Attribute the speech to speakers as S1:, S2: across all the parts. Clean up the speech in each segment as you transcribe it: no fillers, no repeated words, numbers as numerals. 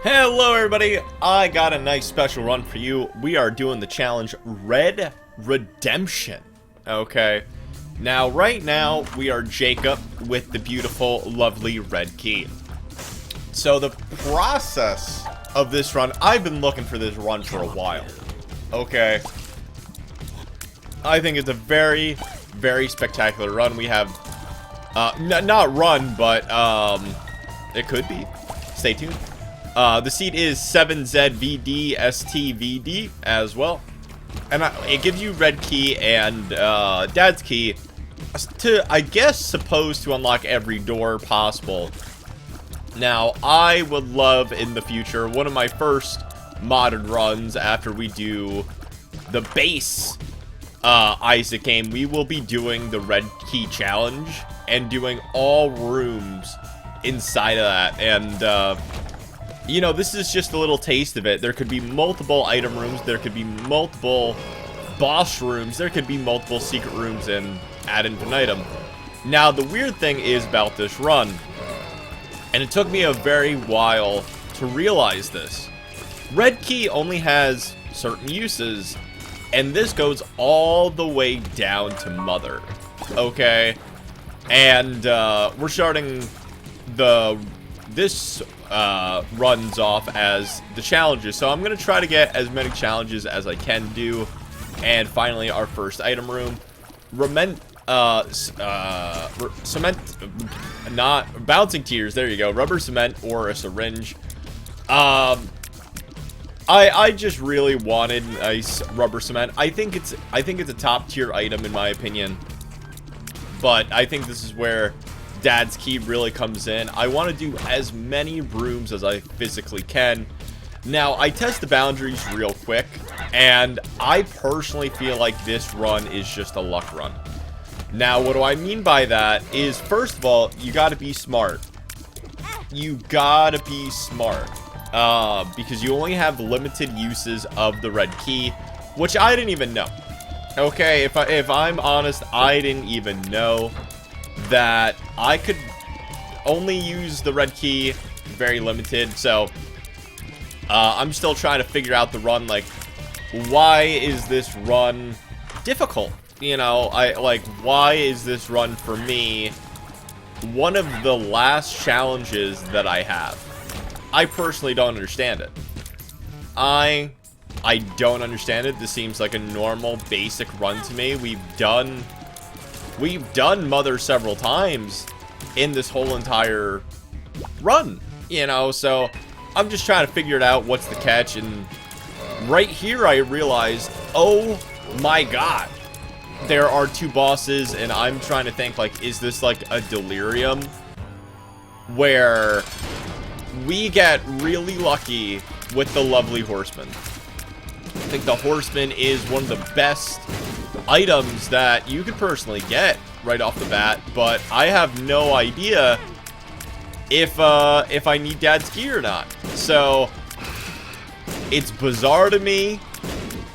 S1: Hello everybody, I got a nice special run for you. We are doing the challenge Red Redemption. Okay, now right now we are Jacob with the beautiful, lovely red key. So the process of this run, I've been looking for this run for a while. Okay, I think it's a very, very spectacular run. We have, not run, but it could be. Stay tuned. The seed is 7ZVDSTVD as well. And it gives you red key and dad's key to, I guess, supposed to unlock every door possible. Now, I would love in the future, one of my first modded runs after we do the base Isaac game, we will be doing the red key challenge and doing all rooms inside of that. And, you know, this is just a little taste of it. There could be multiple item rooms. There could be multiple boss rooms. There could be multiple secret rooms and ad infinitum. Now, the weird thing is about this run, and it took me a very while to realize this. Red key only has certain uses, and this goes all the way down to mother. Okay? And, we're starting this runs off as the challenges, so I'm gonna try to get as many challenges as I can do. And finally, our first item room, cement, not bouncing tears. There you go, rubber cement or a syringe. I just really wanted nice rubber cement. I think it's a top tier item in my opinion, but I think this is where dad's key really comes in. I want to do as many rooms as I physically can. Now, I test the boundaries real quick, and I personally feel like this run is just a luck run. Now, what do I mean by that is, first of all, you gotta be smart. You gotta be smart. Because you only have limited uses of the red key, which I didn't even know. Okay, if I'm honest, I didn't even know that I could only use the red key, very limited. So I'm still trying to figure out the run, like, why is this run difficult? You know, why is this run for me one of the last challenges that I have? I personally don't understand it. I don't understand it. This seems like a normal basic run to me. We've done mother several times in this whole entire run, you know, so I'm just trying to figure it out, what's the catch. And right here I realized, oh my god, there are two bosses, and I'm trying to think, like, is this like a delirium where we get really lucky with the lovely horseman? I think the horseman is one of the best items that you could personally get right off the bat, but I have no idea if I need dad's key or not. So it's bizarre to me,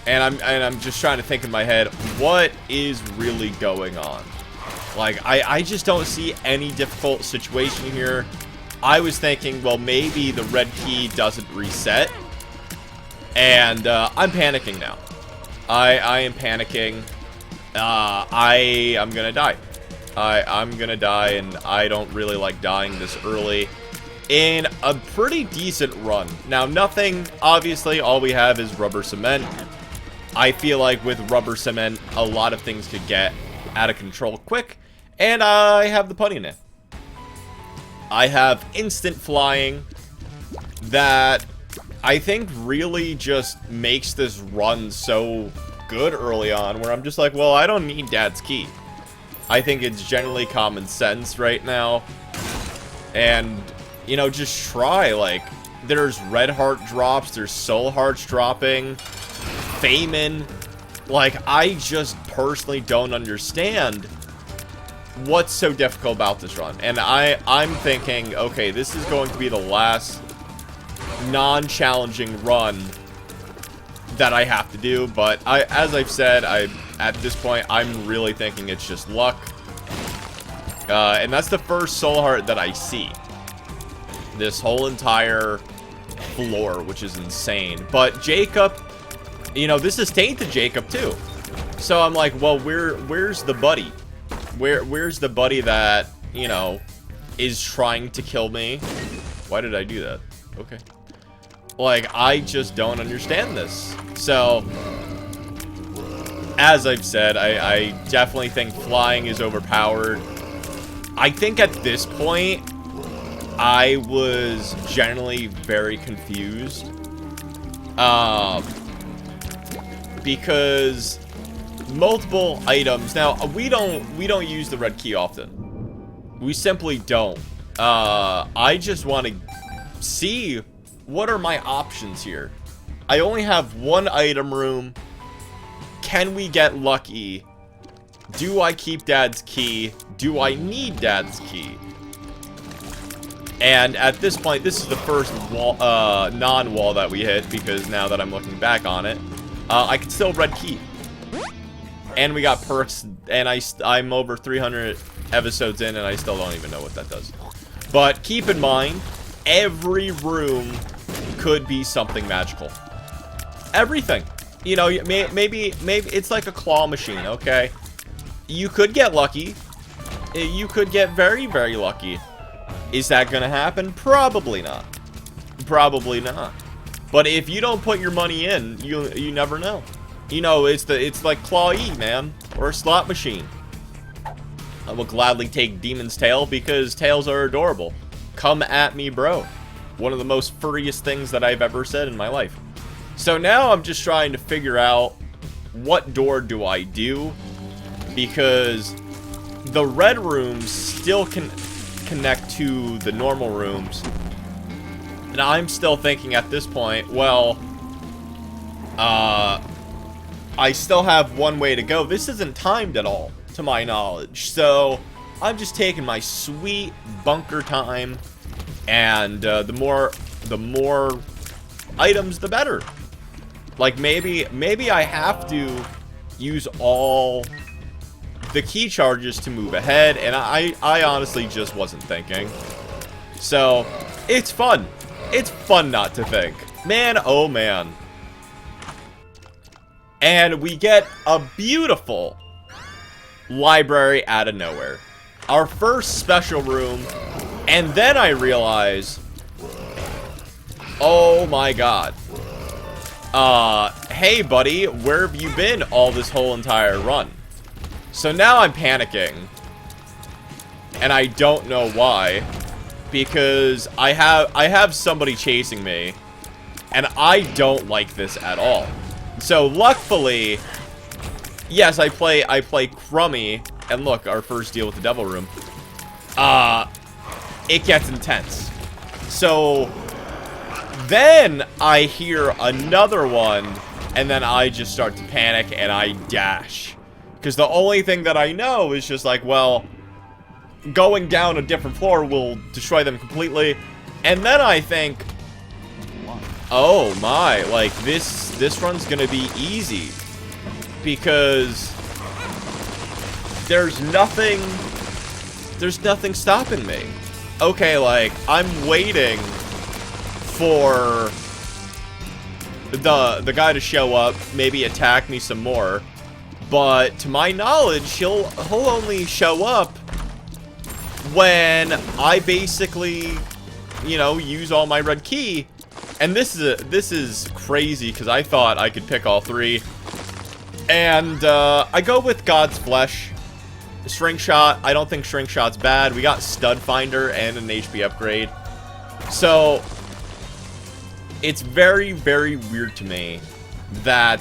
S1: and I'm just trying to think in my head, what is really going on? Like, I just don't see any difficult situation here. I was thinking, well, maybe the red key doesn't reset, and I'm panicking now. I am panicking. I'm gonna die. I'm gonna die, and I don't really like dying this early in a pretty decent run. Now, nothing, obviously, all we have is rubber cement. I feel like with rubber cement, a lot of things could get out of control quick, and I have the putty in it. I have instant flying that I think really just makes this run so good early on, where I'm just like, well, I don't need dad's key. I think it's generally common sense right now. And, you know, just try, like, there's red heart drops, there's soul hearts dropping, Feynman. Like, I just personally don't understand what's so difficult about this run. And I'm thinking, okay, this is going to be the last non-challenging run that I have to do, but as I've said, at this point, I'm really thinking it's just luck. And that's the first soul heart that I see this whole entire floor, which is insane. But Jacob, you know, this is tainted Jacob too. So I'm like, well, where's the buddy? Where's the buddy that, you know, is trying to kill me? Why did I do that? Okay. Like, I just don't understand this. So, as I've said, I definitely think flying is overpowered. I think at this point, I was generally very confused. Because multiple items. Now, we don't use the red key often. We simply don't. I just want to see what are my options here. I only have one item room. Can we get lucky? Do I keep Dad's key? Do I need Dad's key? And at this point, this is the first wall, non-wall that we hit, because now that I'm looking back on it, I can still red key. And we got perks, and I'm over 300 episodes in, and I still don't even know what that does. But keep in mind, every room could be something magical. Everything. You know, maybe it's like a claw machine, okay? You could get lucky. You could get very, very lucky. Is that gonna happen? Probably not. Probably not. But if you don't put your money in, you never know. You know, it's like Claw E, man, or a slot machine. I will gladly take Demon's Tail because tails are adorable. Come at me, bro. One of the most furriest things that I've ever said in my life. So now I'm just trying to figure out what door do I do, because the red rooms still can connect to the normal rooms. And I'm still thinking at this point, well, I still have one way to go. This isn't timed at all, to my knowledge. So I'm just taking my sweet bunker time, and the more items, the better. Like maybe I have to use all the key charges to move ahead, and I honestly just wasn't thinking. So it's fun. It's fun not to think. Man, oh man. And we get a beautiful library out of nowhere. Our first special room. And then I realize, oh my god. Hey buddy, where have you been all this whole entire run? So now I'm panicking. And I don't know why. Because I have somebody chasing me. And I don't like this at all. So luckily, yes, I play crummy, and look, our first deal with the devil room. It gets intense. So then I hear another one, and then I just start to panic and I dash. Because the only thing that I know is just like, well, going down a different floor will destroy them completely. And then I think, oh my, like this run's gonna be easy, because there's nothing stopping me. Okay, like I'm waiting for the guy to show up, maybe attack me some more, but to my knowledge, he'll only show up when I basically, you know, use all my red key. And this is crazy, because I thought I could pick all three. And I go with God's Flesh. Shrink Shot, I don't think Shrink Shot's bad. We got Stud Finder and an HP upgrade. So it's very, very weird to me that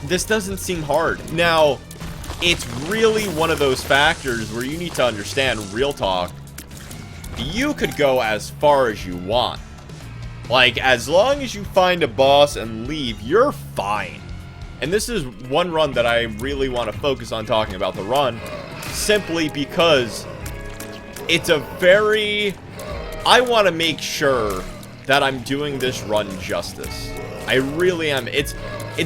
S1: this doesn't seem hard. Now, it's really one of those factors where you need to understand, real talk, you could go as far as you want. Like, as long as you find a boss and leave, you're fine. And this is one run that I really want to focus on talking about, the run, simply because it's a very... I want to make sure that I'm doing this run justice. I really am. It's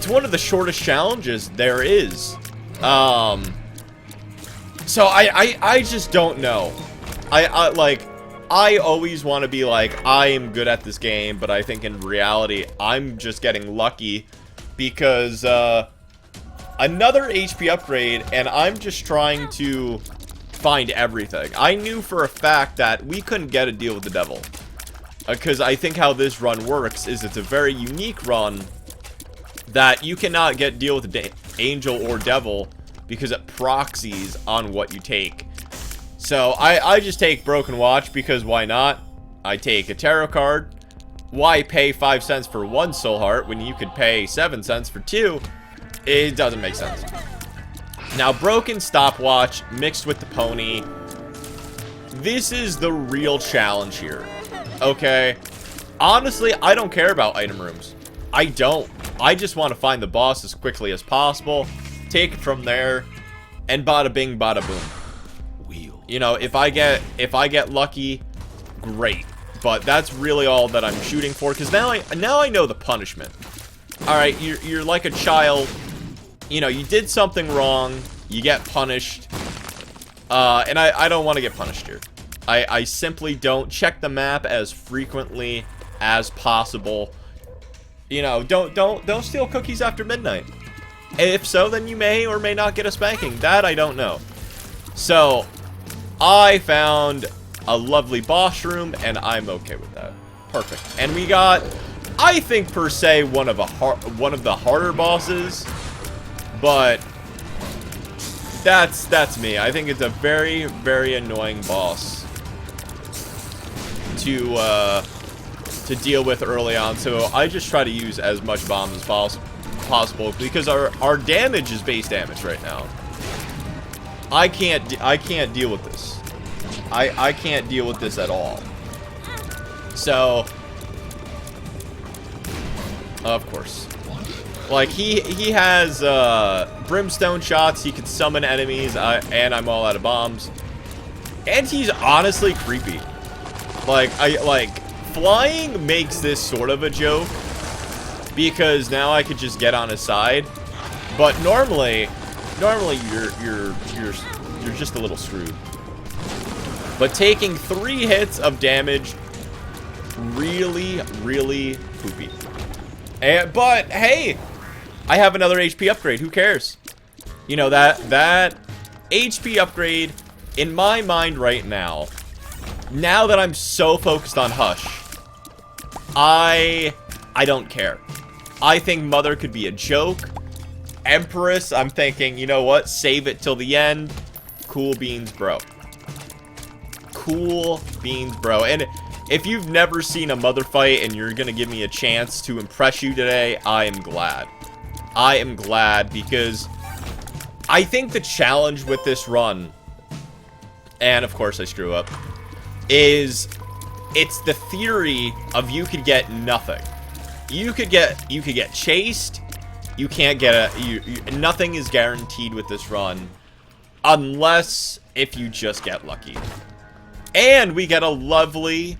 S1: one of the shortest challenges there is. So I just don't know. I like, I always want to be like, I am good at this game, but I think in reality, I'm just getting lucky because, another HP upgrade, and I'm just trying to find everything. I knew for a fact that we couldn't get a deal with the devil. Because I think how this run works is it's a very unique run that you cannot get deal with the angel or devil because it proxies on what you take. So I just take Broken Watch because why not? I take a tarot card. Why pay 5 cents for 1 soul heart when you could pay 7 cents for 2? It doesn't make sense. Now, Broken Stopwatch mixed with the pony. This is the real challenge here. Okay? Honestly, I don't care about item rooms. I don't. I just want to find the boss as quickly as possible. Take it from there. And bada bing, bada boom. You know, if I get lucky, great. But that's really all that I'm shooting for. Because now I know the punishment. Alright, you're like a child. You know, you did something wrong. You get punished. And I don't want to get punished here. I simply don't. Check the map as frequently as possible. You know, don't steal cookies after midnight. If so, then you may or may not get a spanking. That I don't know. So, I found a lovely boss room, and I'm okay with that. Perfect. And we got, I think per se, one of the harder bosses, but that's me. I think it's a very, very annoying boss to deal with early on. So I just try to use as much bombs as possible because our damage is base damage right now. I can't deal with this. I can't deal with this at all. So, of course, like he has brimstone shots. He can summon enemies, and I'm all out of bombs. And he's honestly creepy. Like flying makes this sort of a joke because now I could just get on his side. But normally you're just a little screwed. But taking 3 hits of damage, really, really poopy. But hey, I have another HP upgrade. Who cares? You know, that HP upgrade in my mind right now. Now that I'm so focused on Hush, I don't care. I think Mother could be a joke. Empress, I'm thinking, you know what? Save it till the end. Cool beans, bro. Cool beans, bro. And if you've never seen a Mother fight and you're gonna give me a chance to impress you today, I am glad. I am glad because I think the challenge with this run, and of course I screw up, is it's the theory of you could get nothing. You could get chased. You can't get nothing is guaranteed with this run unless if you just get lucky. And we get a lovely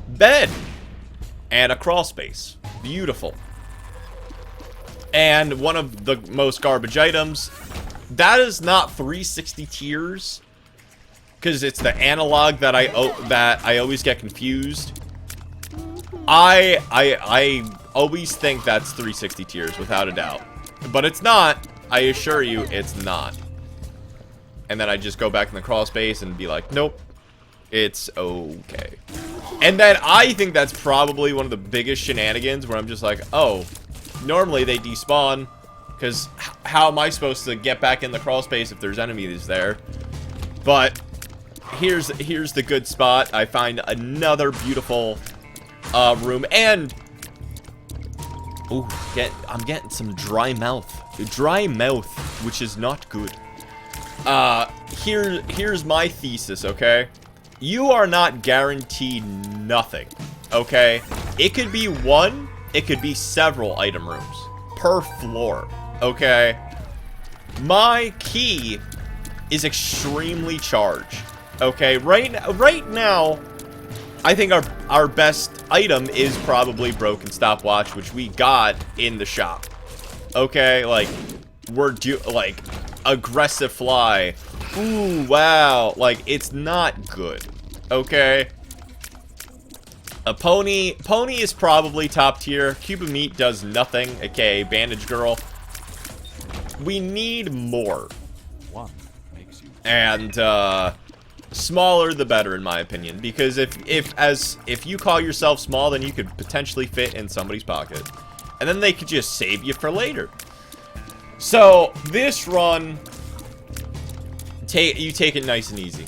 S1: bed and a crawl space. Beautiful. And one of the most garbage items, that is not 360 tiers because it's the analog that I always get confused. I always think that's 360 tiers without a doubt. But it's not. I assure you it's not. And then I just go back in the crawl space and be like, nope. It's okay. And then I think that's probably one of the biggest shenanigans where I'm just like, oh, normally they despawn. Because how am I supposed to get back in the crawl space if there's enemies there? But here's the good spot. I find another beautiful room. And ooh, I'm getting some dry mouth. Dry mouth, which is not good. Here's my thesis, okay? You are not guaranteed nothing, okay? It could be one, it could be several item rooms per floor, okay? My key is extremely charged, okay? Right now, I think our best item is probably Broken Stopwatch, which we got in the shop, okay? Like, like, aggressive fly. Ooh, wow. Like, it's not good. Okay? A pony is probably top tier. Cube of meat does nothing, aka bandage girl. We need more. And smaller the better, in my opinion, because if you call yourself small, then you could potentially fit in somebody's pocket, and then they could just save you for later. So this run, you take it nice and easy.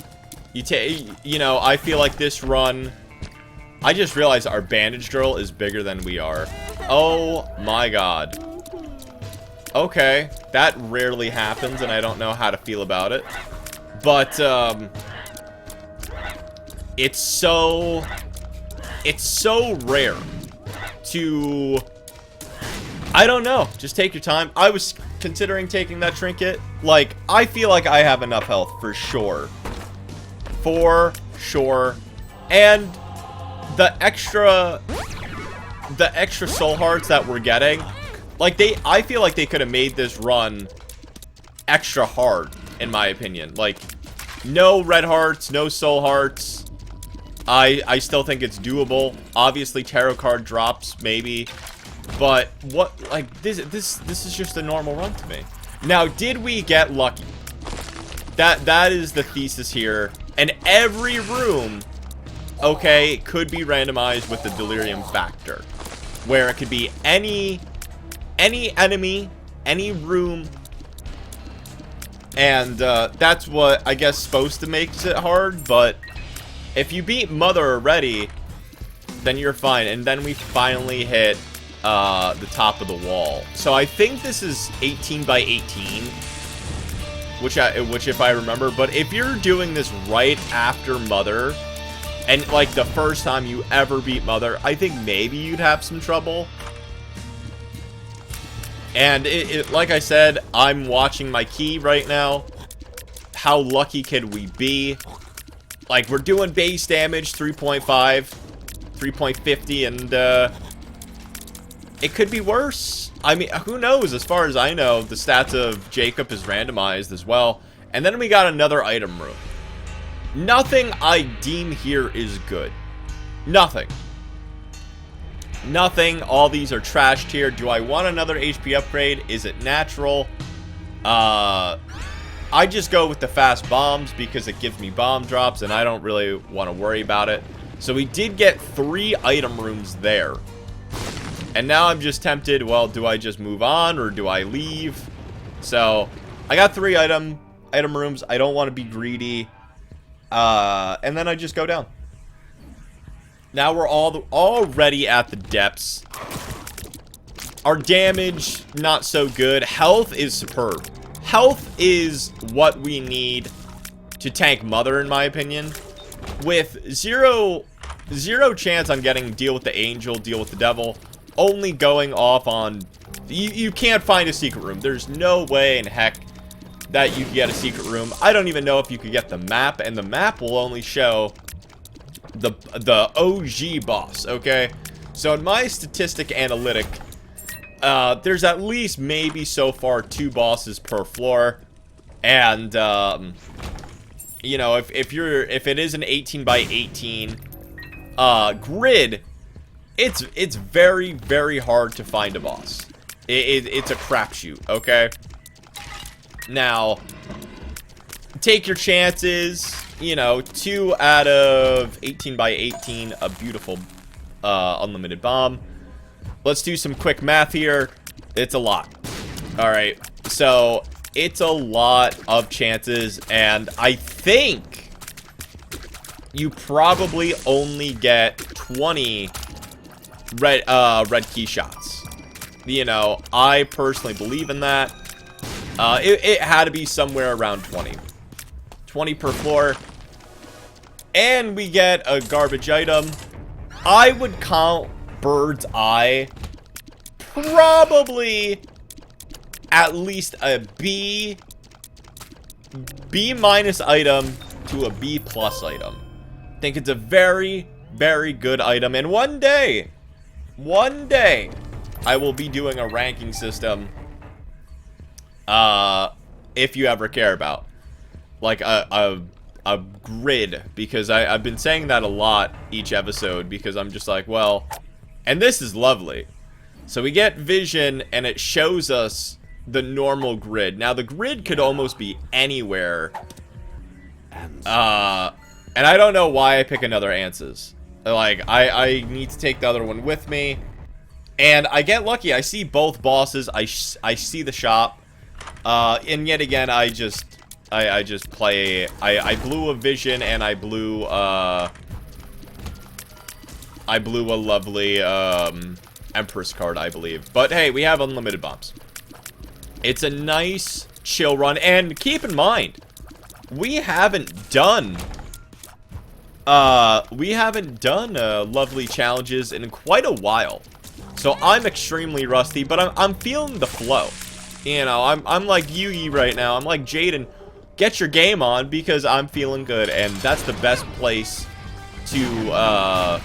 S1: You know, I feel like this run, I just realized our bandage girl is bigger than we are. Oh my god. Okay, that rarely happens, and I don't know how to feel about it. But, it's so rare to, I don't know, just take your time. I was considering taking that trinket. Like, I feel like I have enough health for sure. For sure. And the extra soul hearts that we're getting, like, I feel like they could have made this run extra hard, in my opinion. Like, no red hearts, no soul hearts. I still think it's doable. Obviously, tarot card drops, maybe. But what, like, this is just a normal run to me. Now, did we get lucky? That is the thesis here. And every room, okay, could be randomized with the delirium factor, where it could be any enemy, any room, and that's what I guess supposed to make it hard. But if you beat Mother already, then you're fine. And then we finally hit the top of the wall. So I think this is 18 by 18, which if I remember. But if you're doing this right after Mother, and like the first time you ever beat Mother, I think maybe you'd have some trouble. And like I said, I'm watching my key right now. How lucky could we be? Like, we're doing base damage, 3.5, 3.50, and it could be worse. I mean, who knows? As far as I know, the stats of Jacob is randomized as well. And then we got another item room. Nothing I deem here is good. Nothing. Nothing. All these are trashed here. Do I want another HP upgrade? Is it natural? I just go with the fast bombs because it gives me bomb drops and I don't really want to worry about it. So we did get 3 item rooms there. And now I'm just tempted, well, do I just move on or do I leave? So I got 3 item rooms. I don't want to be greedy. And then I just go down. Now we're already at the depths. Our damage, not so good. Health is superb. Health is what we need to tank Mother, in my opinion. With zero chance on getting deal with the angel, deal with the devil. Only going off on... You can't find a secret room. There's no way in heck that you can get a secret room. I don't even know if you could get the map. And the map will only show the OG boss, okay? So in my statistic analytic, there's at least maybe so far 2 bosses per floor. And, you know, if it is an 18 by 18 grid, it's very, very hard to find a boss. It's a crapshoot, okay? Now, take your chances. You know, 2 out of 18 by 18, a beautiful unlimited bomb. Let's do some quick math here. It's a lot. Alright, so it's a lot of chances, and I think you probably only get 20 red key shots. You know, I personally believe in that. It had to be somewhere around 20. 20 per floor. And we get a garbage item. I would count Bird's Eye probably at least a B minus item to a B plus item. I think it's a very, very good item. And one day, I will be doing a ranking system. If you ever care about. Like a grid, because I've been saying that a lot each episode, because I'm just like, well, and this is lovely. So we get vision, and it shows us the normal grid. Now, the grid could almost be anywhere. And I don't know why I pick another Ansys. Like, I need to take the other one with me. And I get lucky. I see both bosses. I see the shop. And yet again, I just play. I blew a vision, and I blew a lovely Empress card, I believe. But hey, we have unlimited bombs. It's a nice chill run, and keep in mind, we haven't done lovely challenges in quite a while. So I'm extremely rusty, but I'm feeling the flow. You know, I'm like Yugi right now. I'm like Jaden. Get your game on, because I'm feeling good, and that's the best place to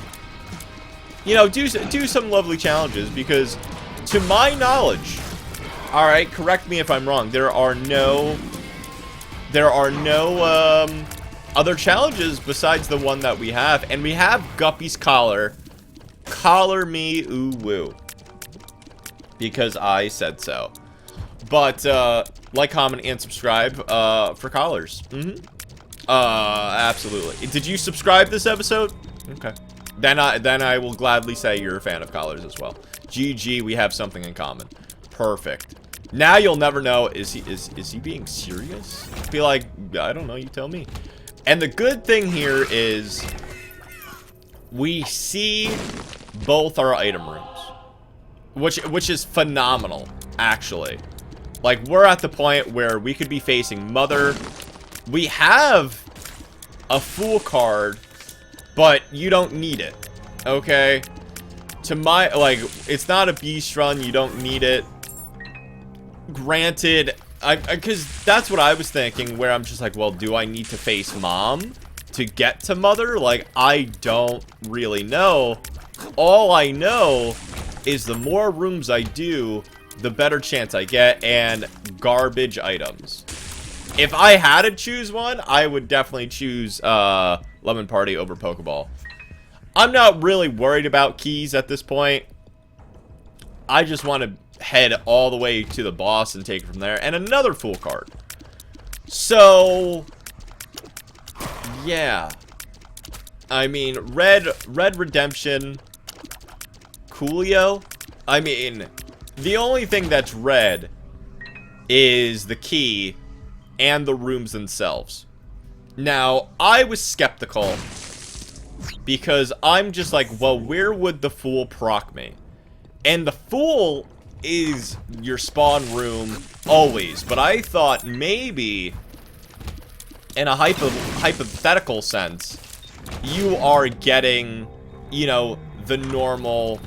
S1: you know, do some lovely challenges, because to my knowledge, all right, correct me if I'm wrong, there are no other challenges besides the one that we have, and we have Guppy's collar. Collar me, ooh woo, because I said so. But like, comment, and subscribe for collars. Absolutely. Did you subscribe this episode? Okay. Then I will gladly say you're a fan of collars as well. GG, we have something in common. Perfect. Now you'll never know, is he being serious? I feel like, I don't know, you tell me. And the good thing here is we see both our item rooms, which is phenomenal, actually. Like, we're at the point where we could be facing Mother. We have a Fool card, but you don't need it, okay? To my, like, it's not a beast run, you don't need it. Granted, because that's what I was thinking, where I'm just like, well, do I need to face Mom to get to Mother? Like, I don't really know. All I know is the more rooms I do, the better chance I get, and garbage items. If I had to choose one, I would definitely choose Lemon Party over Pokeball. I'm not really worried about keys at this point. I just want to head all the way to the boss and take it from there. And another Fool card. So, yeah. I mean, Red Redemption, Coolio. I mean, the only thing that's red is the key and the rooms themselves. Now, I was skeptical, because I'm just like, well, where would the Fool proc me? And the Fool is your spawn room always, but I thought maybe, in a hypothetical sense, you are getting, you know, the normal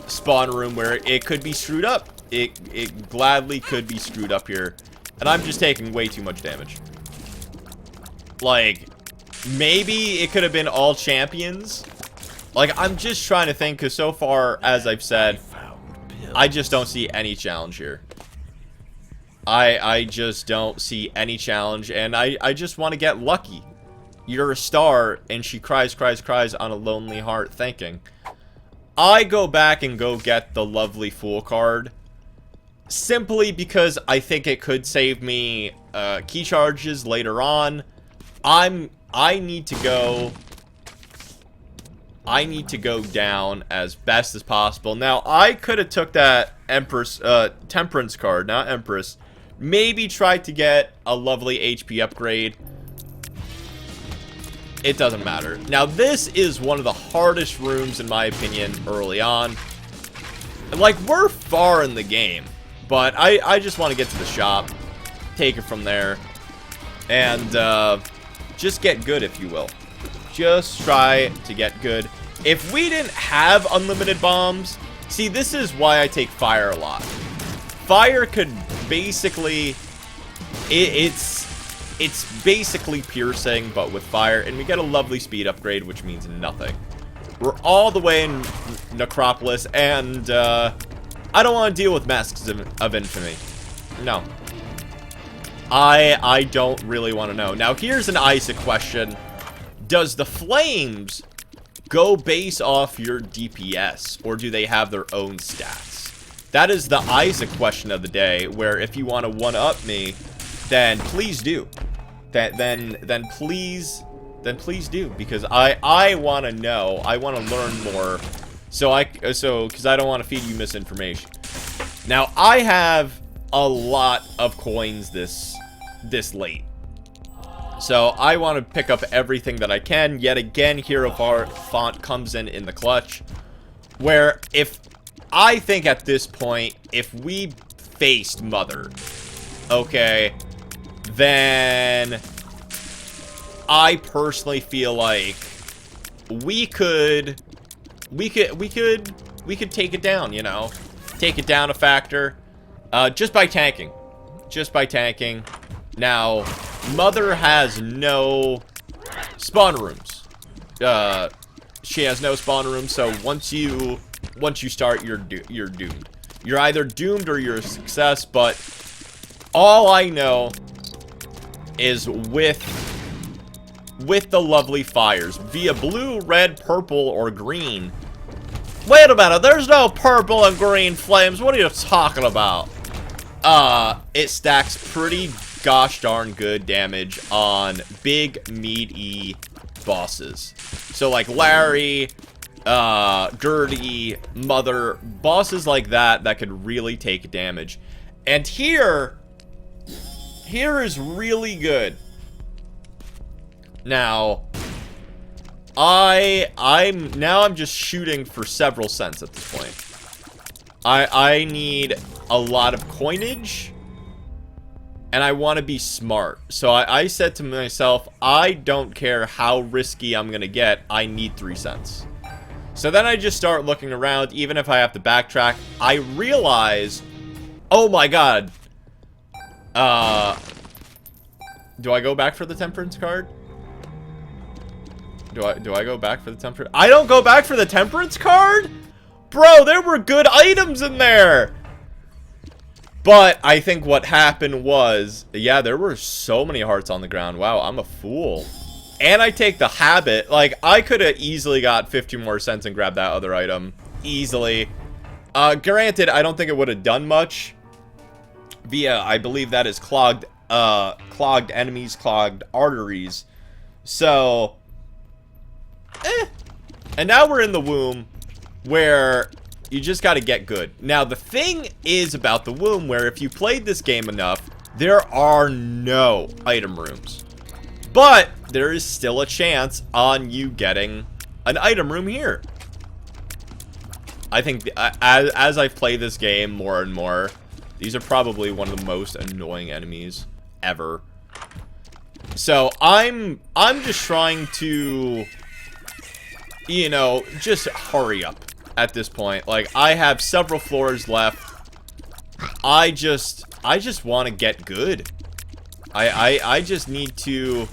S1: spawn room where it could be screwed up. It gladly could be screwed up here, and I'm just taking way too much damage. Like, maybe it could have been all champions. Like, I'm just trying to think, because so far, as I've said, I just don't see any challenge here. I just don't see any challenge, and I just want to get lucky. You're a star, and she cries on a lonely heart thinking. I go back and go get the lovely Fool card, simply because I think it could save me key charges later on. I need to go down as best as possible. Now, I could have took that Temperance card, not Empress. Maybe tried to get a lovely HP upgrade. It doesn't matter. Now, this is one of the hardest rooms, in my opinion, early on. Like, we're far in the game, but I just want to get to the shop, take it from there, and just get good, if you will. Just try to get good. If we didn't have unlimited bombs, see, this is why I take fire a lot. Fire could basically, it's basically piercing, but with fire, and we get a lovely speed upgrade, which means nothing. We're all the way in Necropolis, and I don't want to deal with Masks of Infamy. No. I don't really want to know. Now, here's an Isaac question. Does the flames go base off your DPS, or do they have their own stats? That is the Isaac question of the day, where if you want to one-up me, then please do. Then please do, because I want to know. I want to learn more. Because I don't want to feed you misinformation. Now, I have a lot of coins this late. So, I want to pick up everything that I can. Yet again, Hero Font comes in the clutch. Where, if I think at this point, if we faced Mother, okay, then I personally feel like we could take it down, you know? Take it down a factor. Just by tanking. Now, Mother has no spawn rooms. She has no spawn rooms, so once you start, you're doomed. You're either doomed or you're a success, but all I know is with the lovely fires, via blue, red, purple, or green. Wait a minute, there's no purple and green flames. What are you talking about? It stacks pretty gosh darn good damage on big, meaty bosses. So like Larry, Gertie, Mother, bosses like that could really take damage. And here is really good. Now, I'm just shooting for several cents at this point. I need a lot of coinage, and I want to be smart. So I said to myself, I don't care how risky I'm gonna get, I need 3 cents. So then I just start looking around, even if I have to backtrack. I realize, oh my god. Do I go back for the temperance card? Do I go back for the temperance? I don't go back for the temperance card? Bro, there were good items in there. But I think what happened was, yeah, there were so many hearts on the ground. Wow, I'm a fool. And I take the habit. Like, I could have easily got 50 more cents and grabbed that other item. Easily. Granted, I don't think it would have done much. Via, I believe that is clogged enemies, clogged arteries. So, And now we're in the womb, where you just got to get good. Now, the thing is about the womb, where if you played this game enough, there are no item rooms. But there is still a chance on you getting an item room here. I think as I've played this game more and more, these are probably one of the most annoying enemies ever. So I'm just trying to, you know, just hurry up at this point. Like, I have several floors left. I just want to get good. I just need to,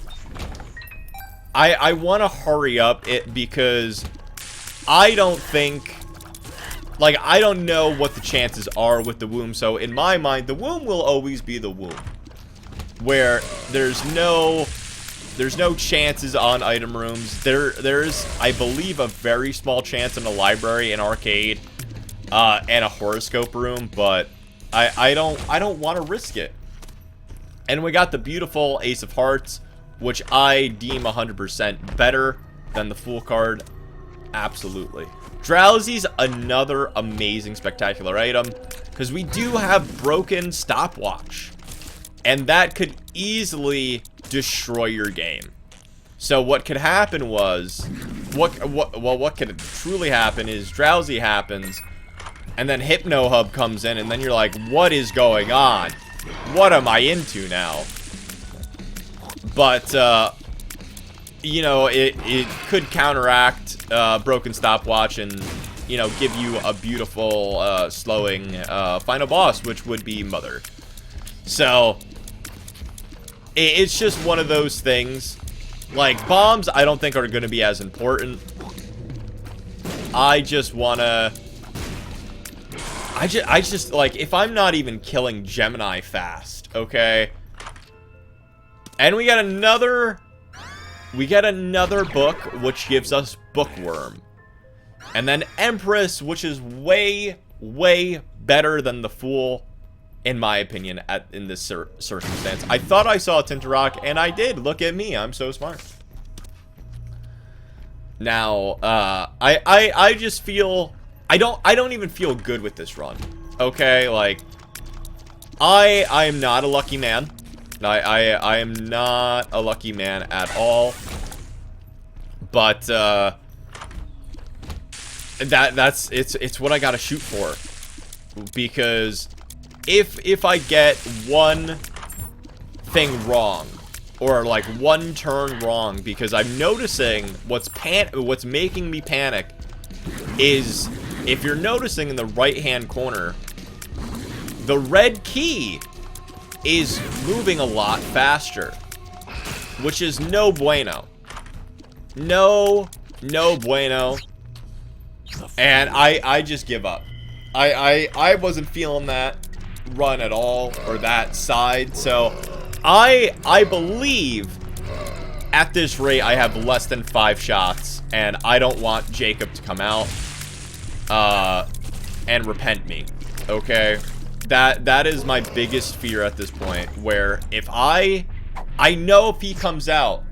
S1: I want to hurry up it, because I don't think, like, I don't know what the chances are with the womb. So in my mind, the womb will always be the womb, where there's no chances on item rooms. There's, I believe, a very small chance in a library, an arcade, and a horoscope room, but I don't want to risk it. And we got the beautiful Ace of Hearts, which I deem 100% better than the Fool card. Absolutely. Drowsy's another amazing, spectacular item, because we do have broken stopwatch, and that could easily destroy your game. So what could happen was, what could truly happen is Drowsy happens, and then Hypno Hub comes in, and then you're like, what is going on? What am I into now? But, you know, it could counteract broken stopwatch and, you know, give you a beautiful slowing final boss, which would be Mother. So it's just one of those things. Like, bombs I don't think are going to be as important. I just want to, I just like, if I'm not even killing Gemini fast, okay, And we get another book, which gives us Bookworm. And then Empress, which is way, way better than the Fool, in my opinion, in this circumstance. I thought I saw a Tinterrock, and I did. Look at me. I'm so smart. Now, I just feel... I don't even feel good with this run. Okay, like... I am not a lucky man. I am not a lucky man at all. But, it's what I gotta shoot for. Because if I get one thing wrong, or like one turn wrong, because I'm noticing what's making me panic is, if you're noticing in the right hand corner, the red key is moving a lot faster, which is no bueno. No bueno. And I just give up. I wasn't feeling that run at all, or that side, so I believe at this rate I have less than 5 shots, and I don't want Jacob to come out and repent me. Okay? That is my biggest fear at this point, where if I know if he comes out,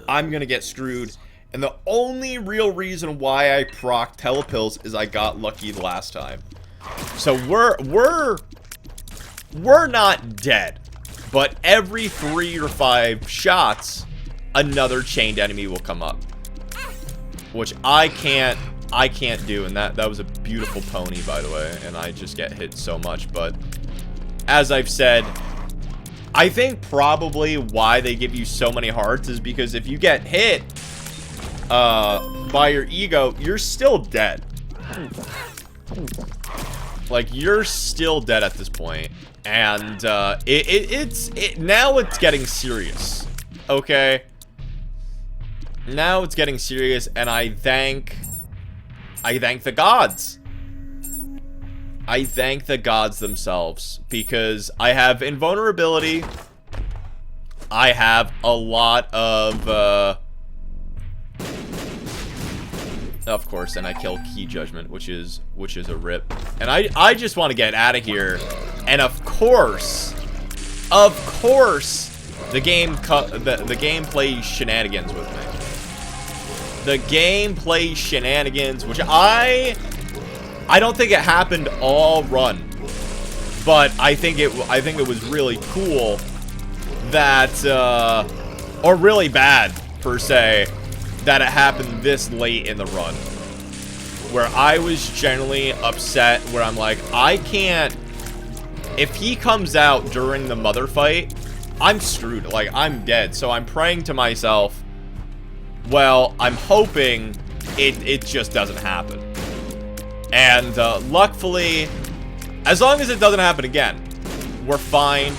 S1: I'm gonna get screwed. And the only real reason why I proc telepills is I got lucky the last time. So we're not dead, but every 3 or 5 shots, another chained enemy will come up, which I can't do. And that was a beautiful pony, by the way, and I just get hit so much. But as I've said, I think probably why they give you so many hearts is because if you get hit by your ego, you're still dead. Like, you're still dead at this point. And now it's getting serious. Okay? Now it's getting serious, and I thank the gods. I thank the gods themselves, because I have invulnerability. I have a lot of course, and I kill Key Judgment, which is a rip. And I just want to get out of here. And of course, the game plays shenanigans with me. The game plays shenanigans, which I don't think it happened all run, but I think it was really cool that, or really bad per se, that it happened this late in the run, where I was generally upset, where I'm like, I can't, if he comes out during the mother fight, I'm screwed, like, I'm dead. So I'm praying to myself, well, I'm hoping it just doesn't happen. And luckily, as long as it doesn't happen again, we're fine,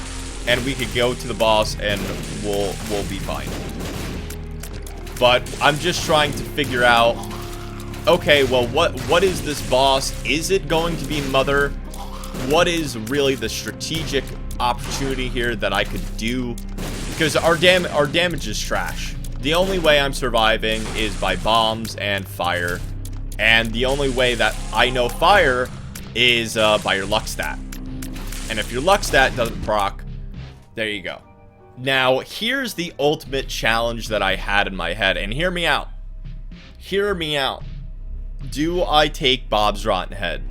S1: and we could go to the boss and we'll be fine. But I'm just trying to figure out, okay, well, what is this boss? Is it going to be Mother? What is really the strategic opportunity here that I could do? Because our damage is trash. The only way I'm surviving is by bombs and fire. And the only way that I know fire is by your luck stat. And if your luck stat doesn't proc, there you go. Now, here's the ultimate challenge that I had in my head. And hear me out. Hear me out. Do I take Bob's Rotten Head?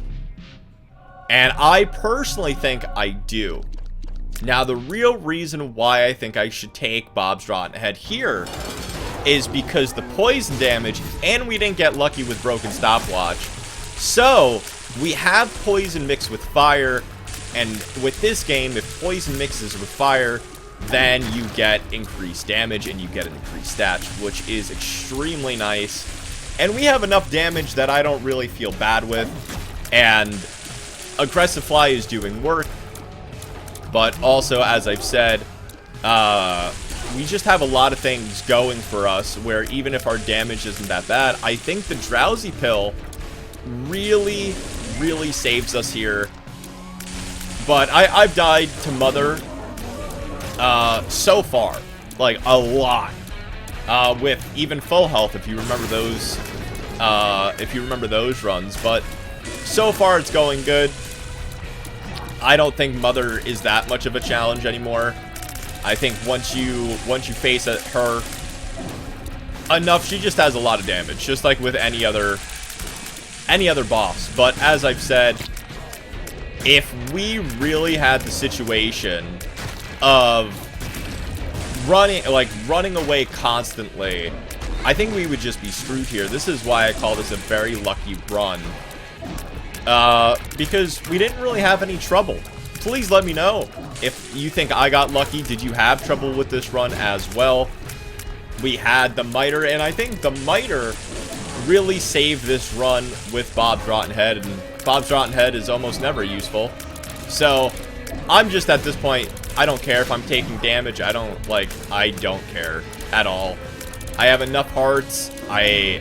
S1: And I personally think I do. Now, the real reason why I think I should take Bob's Rotten Head here is because the poison damage, and we didn't get lucky with Broken Stopwatch. So, we have poison mixed with fire, and with this game, if poison mixes with fire, then you get increased damage and you get an increased stats, which is extremely nice. And we have enough damage that I don't really feel bad with, and Aggressive Fly is doing work. But also, as I've said, we just have a lot of things going for us, where even if our damage isn't that bad, I think the Drowsy Pill really, really saves us here. But I've died to Mother so far. Like, a lot. With even full health, if you remember those runs. But so far, it's going good. I don't think Mother is that much of a challenge anymore. I think once you face her enough, she just has a lot of damage, just like with any other boss. But as I've said, if we really had the situation of running away constantly, I think we would just be screwed here. This is why I call this a very lucky run. Because we didn't really have any trouble. Please let me know if you think I got lucky. Did you have trouble with this run as well? We had the miter, and I think the miter really saved this run with Bob's Rotten Head, and Bob's Rotten Head is almost never useful. So I'm just at this point, I don't care if I'm taking damage. I don't care at all. I have enough hearts. The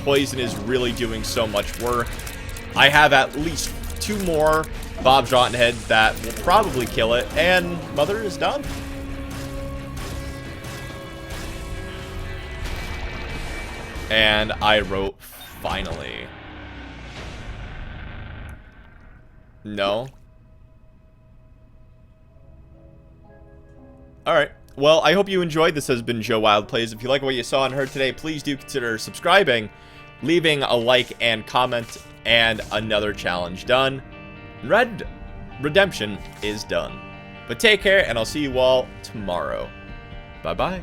S1: poison is really doing so much work. I have at least 2 more Bob's Rotten Heads that will probably kill it, and Mother is done. And I wrote, finally. No. Alright. Well, I hope you enjoyed. This has been Joe Wilde Plays. If you like what you saw and heard today, please do consider subscribing, leaving a like and comment, and another challenge done. Red Redemption is done. But take care, and I'll see you all tomorrow. Bye-bye.